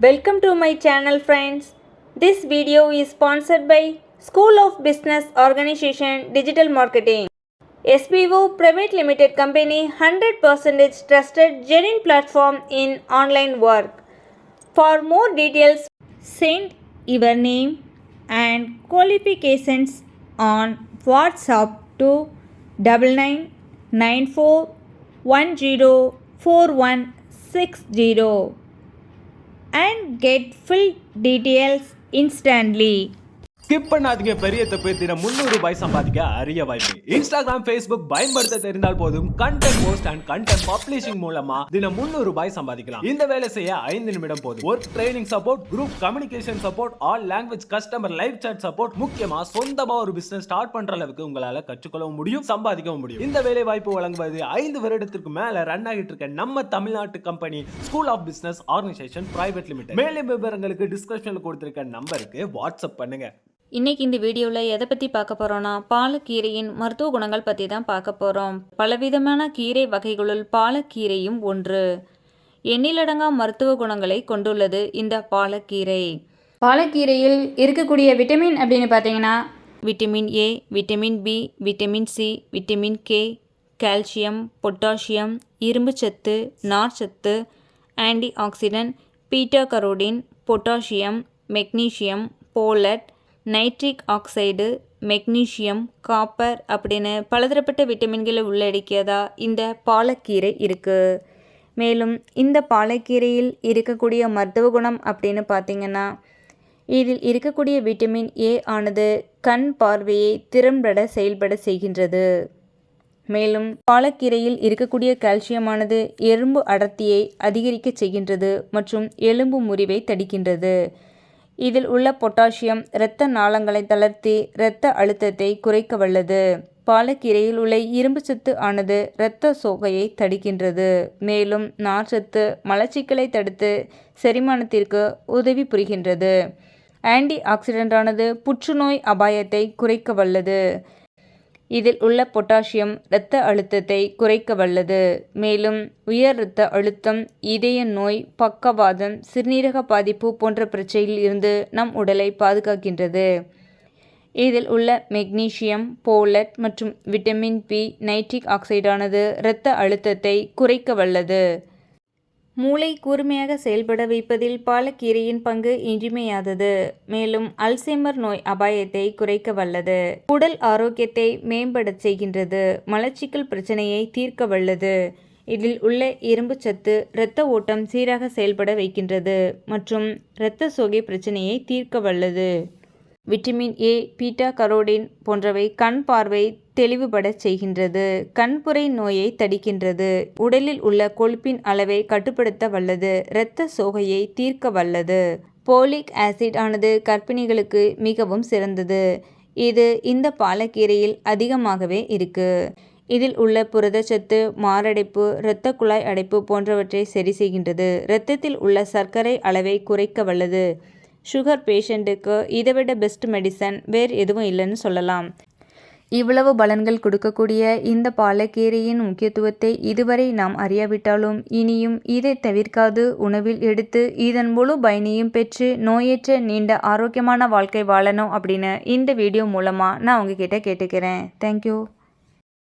Welcome to my channel friends. This video is sponsored by School of Business Organization Digital Marketing. SBO Private Limited Company 100% trusted genuine platform in online work. For more details, send your name and qualifications on WhatsApp to 9994104160 and get full details instantly. Skip பண்ணாதீங்க. பெரிய தப்பு. தினம் 300 ரூபாய் சம்பாதிக்க அரிய வாய்ப்பு. Instagram, Facebook பயன்படுத்த தெரிந்தால் போதும் content post and content publishing மூலமா தினம் 300 ரூபாய் சம்பாதிக்கலாம். இந்த வேலை செய்ய 5 நிமிடம் போதும். Work training support, group communication support, all language customer live chat support, முக்கியமா சொந்தமா ஒரு பிசினஸ் ஸ்டார்ட் பண்ற அளவுக்கு உங்களால கற்றுக்கொள்ளவும் முடியும், சம்பாதிக்கவும் முடியும். இந்த வேலை வாய்ப்பு வழங்குவது 5 வருடத்திற்கு மேல ரன் ஆகிட்டு இருக்க நம்ம தமிழ்நாட்டு company school of business organisation private limited. மேலும் விவரங்களுக்கு டிஸ்கிரிப்ஷன்ல கொடுத்திருக்க நம்பருக்கு வாட்ஸ்அப் பண்ணுங்க. இன்றைக்கி இந்த வீடியோவில் எதை பற்றி பார்க்க போகிறோன்னா, பாலக்கீரையின் மருத்துவ குணங்கள் பற்றி தான் பார்க்க போகிறோம். பலவிதமான கீரை வகைகளுள் பாலக்கீரையும் ஒன்று. எண்ணிலடங்கா மருத்துவ குணங்களை கொண்டுள்ளது இந்த பாலக்கீரை. பாலக்கீரையில் இருக்கக்கூடிய விட்டமின் அப்படின்னு பார்த்தீங்கன்னா, vitamin A, vitamin B, vitamin C, vitamin K, calcium, potassium, இரும்புச்சத்து, நார்ச்சத்து, antioxidant, beta carotene, potassium, magnesium, folate, nitric oxide, magnesium, copper அப்படின்னு பலதரப்பட்ட விட்டமின்களை உள்ளடக்கியதா இந்த பாலக்கீரை இருக்குது. மேலும் இந்த பாலக்கீரையில் இருக்கக்கூடிய மருத்துவ குணம் அப்படின்னு பார்த்திங்கன்னா, இதில் இருக்கக்கூடிய விட்டமின் ஏ ஆனது கண் பார்வையை திறம்பட செயல்பட செய்கின்றது. மேலும் பாலக்கீரையில் இருக்கக்கூடிய கால்சியமானது எலும்பு அடர்த்தியை அதிகரிக்க செய்கின்றது மற்றும் எலும்பு முறிவை தடுக்கின்றது. இதில் உள்ள பொட்டாசியம் இரத்த நாளங்களை தளர்த்தி இரத்த அழுத்தத்தை குறைக்க வல்லது. பாலக்கீரையில் உள்ள இரும்புச்சத்து ஆனது இரத்த சோகையை தடுக்கின்றது. மேலும் நார்ச்சத்து மலச்சிக்கலை தடுத்து செரிமானத்திற்கு உதவி புரிகின்றது. ஆன்டி ஆக்சிடென்டானது புற்றுநோய் அபாயத்தை குறைக்க வல்லது. இதில் உள்ள பொட்டாசியம் இரத்த அழுத்தத்தை குறைக்க வல்லது. மேலும் உயர் இரத்த அழுத்தம், இதய நோய், பக்கவாதம், சிறுநீரக பாதிப்பு போன்ற பிரச்சனையில் இருந்து நம் உடலை பாதுகாக்கின்றது. இதில் உள்ள மெக்னீசியம், போலட் மற்றும் விட்டமின் பி, நைட்ரிக் ஆக்சைடானது இரத்த அழுத்தத்தை குறைக்க வல்லது. மூளை கூர்மையாக செயல்பட வைப்பதில் பாலக்கீரையின் பங்கு இன்றியமையாதது. மேலும் அல்சைமர் நோய் அபாயத்தை குறைக்க வல்லது. உடல் ஆரோக்கியத்தை மேம்படச் செய்கின்றது. மலச்சிக்கல் பிரச்சனையை தீர்க்க வல்லது. இதில் உள்ள இரும்பு சத்து இரத்த ஓட்டம் சீராக செயல்பட வைக்கின்றது மற்றும் இரத்த சோகை பிரச்சனையை தீர்க்க வல்லது. விட்டமின் ஏ, பீட்டா கரோடின் போன்றவை கண் பார்வை தெளிவுபடச் செய்கின்றது. கண்புரை நோயை தடுக்கின்றது. உடலில் உள்ள கொழுப்பின் அளவை கட்டுப்படுத்த வல்லது. இரத்த சோகையை தீர்க்க வல்லது. போலிக் ஆசிட் ஆனது கர்ப்பிணிகளுக்கு மிகவும் சிறந்தது. இது இந்த பாலக்கீரையில் அதிகமாகவே இருக்கு. இதில் உள்ள புரதச்சத்து மாரடைப்பு, இரத்த குழாய் அடைப்பு போன்றவற்றை சரி செய்கின்றது. இரத்தத்தில் உள்ள சர்க்கரை அளவை குறைக்க வல்லது. சுகர் பேஷண்ட்டுக்கு இதைவிட பெஸ்ட் மெடிசன் வேறு எதுவும் இல்லைன்னு சொல்லலாம். இவ்வளவு பலன்கள் கொடுக்கக்கூடிய இந்த பாலக்கீரையின் முக்கியத்துவத்தை இதுவரை நாம் அறியாவிட்டாலும் இனியும் இதை தவிர்க்காது உணவில் எடுத்து இதன் முழு பயனையும் பெற்று நோயற்ற நீண்ட ஆரோக்கியமான வாழ்க்கை வாழணும் அப்படின்னு இந்த வீடியோ மூலமாக நான் உங்ககிட்ட கேட்டுக்கிறேன். தேங்க்யூ.